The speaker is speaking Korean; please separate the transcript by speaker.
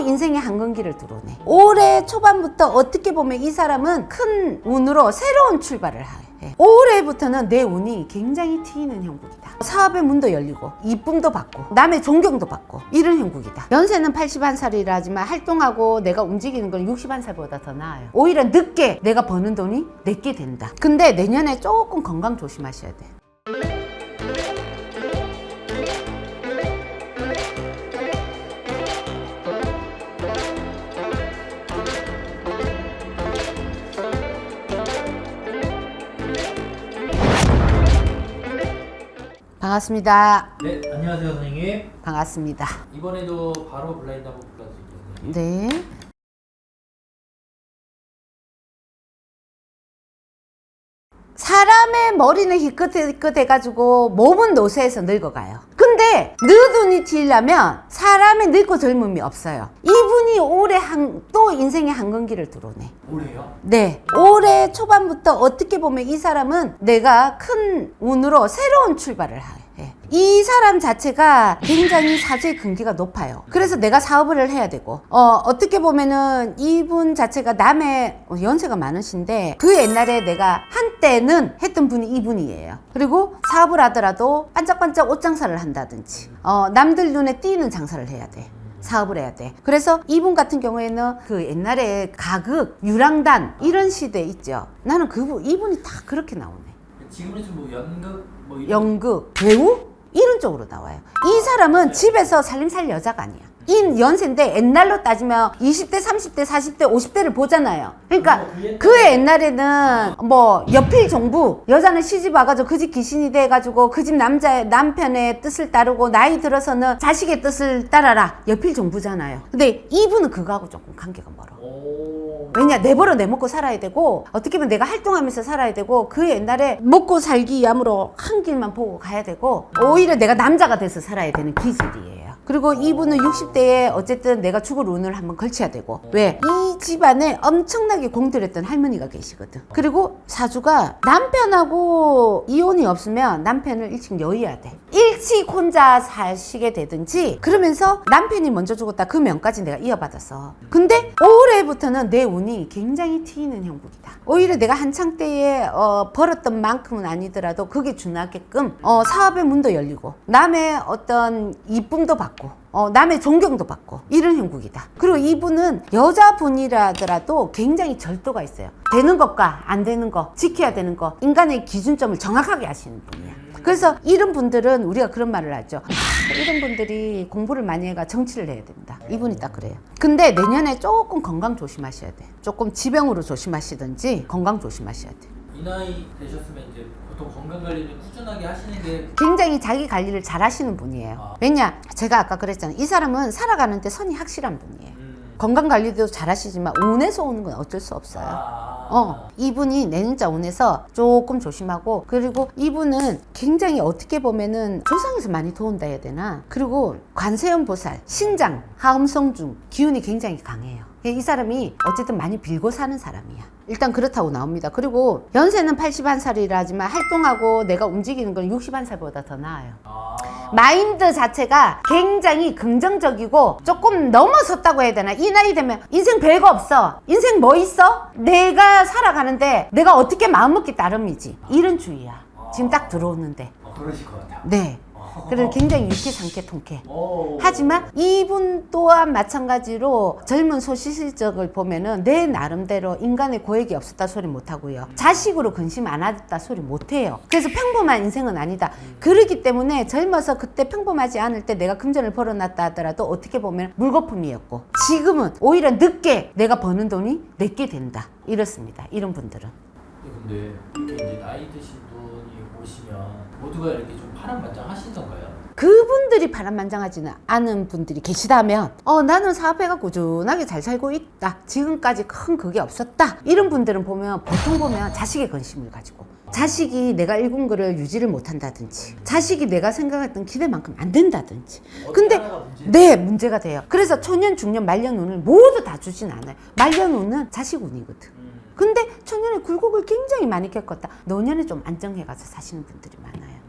Speaker 1: 인생의 한건기를 들어오네. 올해 초반부터 어떻게 보면 이 사람은 큰 운으로 새로운 출발을 해. 올해부터는 내 운이 굉장히 튀는 형국이다. 사업의 문도 열리고 이쁨도 받고 남의 존경도 받고 이런 형국이다. 연세는 81살이라지만 활동하고 내가 움직이는 건 61살보다 더 나아요. 오히려 늦게 내가 버는 돈이 내게 된다. 근데 내년에 조금 건강 조심하셔야 돼. 반갑습니다.
Speaker 2: 네, 안녕하세요 선생님.
Speaker 1: 반갑습니다.
Speaker 2: 이번에도 바로 블라인드 한번 불러드릴게요.
Speaker 1: 네. 사람의 머리는 희끗희끗해가지고 몸은 노쇠해서 늙어가요. 근데 늦은이 튀려면 사람의 늙고 젊음이 없어요. 이분이 올해 또 인생의 한건기를 들어오네.
Speaker 2: 올해요?
Speaker 1: 네. 올해 초반부터 어떻게 보면 이 사람은 내가 큰 운으로 새로운 출발을 해. 이 사람 자체가 굉장히 사주의 근기가 높아요. 그래서 내가 사업을 해야 되고 어떻게 보면은 이분 자체가 남의 연세가 많으신데 그 옛날에 내가 한때는 했던 분이 이분이에요. 그리고 사업을 하더라도 반짝반짝 옷장사를 한다든지 남들 눈에 띄는 장사를 해야 돼. 사업을 해야 돼. 그래서 이분 같은 경우에는 그 옛날에 가극, 유랑단 이런 시대 있죠. 나는 이분이 다 그렇게 나오네.
Speaker 2: 지금은 좀 뭐 연극 뭐 이런
Speaker 1: 연극, 배우? 이런 쪽으로 나와요. 이 사람은 집에서 살림 살 여자가 아니야. 이 연세인데 옛날로 따지면 20대, 30대, 40대, 50대를 보잖아요. 그러니까 그 옛날에는 뭐 여필 종부, 여자는 시집 와가지고 그 집 귀신이 돼가지고 그 집 남편의 뜻을 따르고 나이 들어서는 자식의 뜻을 따라라. 여필 종부잖아요. 근데 이분은 그거하고 조금 관계가 멀어. 왜냐, 내버려 내먹고 살아야 되고 어떻게 보면 내가 활동하면서 살아야 되고 그 옛날에 먹고 살기 위함으로 한 길만 보고 가야 되고 오히려 내가 남자가 돼서 살아야 되는 기질이에요. 그리고 이분은 60대에 어쨌든 내가 죽을 운을 한번 걸쳐야 되고 왜? 이 집안에 엄청나게 공들였던 할머니가 계시거든. 그리고 사주가 남편하고 이혼이 없으면 남편을 일찍 여의해야 돼. 일찍 혼자 사시게 되든지 그러면서 남편이 먼저 죽었다 그 명까지 내가 이어받았어. 근데 올해부터는 내 운이 굉장히 튀는 형국이다. 오히려 내가 한창 때에 벌었던 만큼은 아니더라도 그게 준하게끔 사업의 문도 열리고 남의 어떤 이쁨도 받고 남의 존경도 받고 이런 형국이다. 그리고 이분은 여자분이라더라도 굉장히 절도가 있어요. 되는 것과 안 되는 거, 지켜야 되는 거, 인간의 기준점을 정확하게 아시는 분이야. 그래서 이런 분들은 우리가 그런 말을 하죠. 이런 분들이 공부를 많이 해가 정치를 해야 된다. 이분이 딱 그래요. 근데 내년에 조금 건강 조심하셔야 돼. 조금 지병으로 조심하시든지 건강 조심하셔야 돼.
Speaker 2: 이 나이 되셨으면 이제 보통 건강 관리를 꾸준하게 하시는 게
Speaker 1: 굉장히 자기 관리를 잘 하시는 분이에요. 왜냐? 제가 아까 그랬잖아요. 이 사람은 살아가는데 선이 확실한 분이에요. 건강 관리도 잘 하시지만 운에서 오는 건 어쩔 수 없어요. 이분이 내년자 운에서 조금 조심하고 그리고 이분은 굉장히 어떻게 보면은 조상에서 많이 도운다 해야 되나? 그리고 관세음 보살, 신장, 하음성중 기운이 굉장히 강해요. 이 사람이 어쨌든 많이 빌고 사는 사람이야. 일단 그렇다고 나옵니다. 그리고 연세는 81살이라지만 활동하고 내가 움직이는 건 61살보다 더 나아요. 마인드 자체가 굉장히 긍정적이고 조금 넘어섰다고 해야 되나? 이 나이 되면 인생 별거 없어. 인생 뭐 있어? 내가 살아가는데 내가 어떻게 마음먹기 따름이지. 이런 주의야. 지금 딱 들어오는데.
Speaker 2: 그러실 것 같아요.
Speaker 1: 네. 그래서 굉장히 유쾌, 상쾌, 통쾌. 하지만 이분 또한 마찬가지로 젊은 소시적을 보면은 내 나름대로 인간의 고액이 없었다 소리 못하고요. 자식으로 근심 안 하다 소리 못해요. 그래서 평범한 인생은 아니다. 그러기 때문에 젊어서 그때 평범하지 않을 때 내가 금전을 벌어놨다 하더라도 어떻게 보면 물거품이었고 지금은 오히려 늦게 내가 버는 돈이 내게 된다. 이렇습니다. 이런 분들은.
Speaker 2: 근데 이렇게 이제 나이 드신 분이 오시면 모두가 이렇게 좀 파란만장하시던가요?
Speaker 1: 그분들이 파란만장하지는 않은 분들이 계시다면 나는 사업해가 꾸준하게 잘 살고 있다. 지금까지 큰 그게 없었다. 이런 분들은 보면 보통 보면 자식의 근심을 가지고 자식이 내가 읽은 거를 유지를 못한다든지 자식이 내가 생각했던 기대만큼 안 된다든지 근데 네 문제가 돼요. 그래서 초년 중년 말년 운을 모두 다 주진 않아요. 말년 운은 자식 운이거든. 근데 초년에 굴곡을 굉장히 많이 겪었다. 노년에 좀 안정해가서 사시는 분들이 많아요.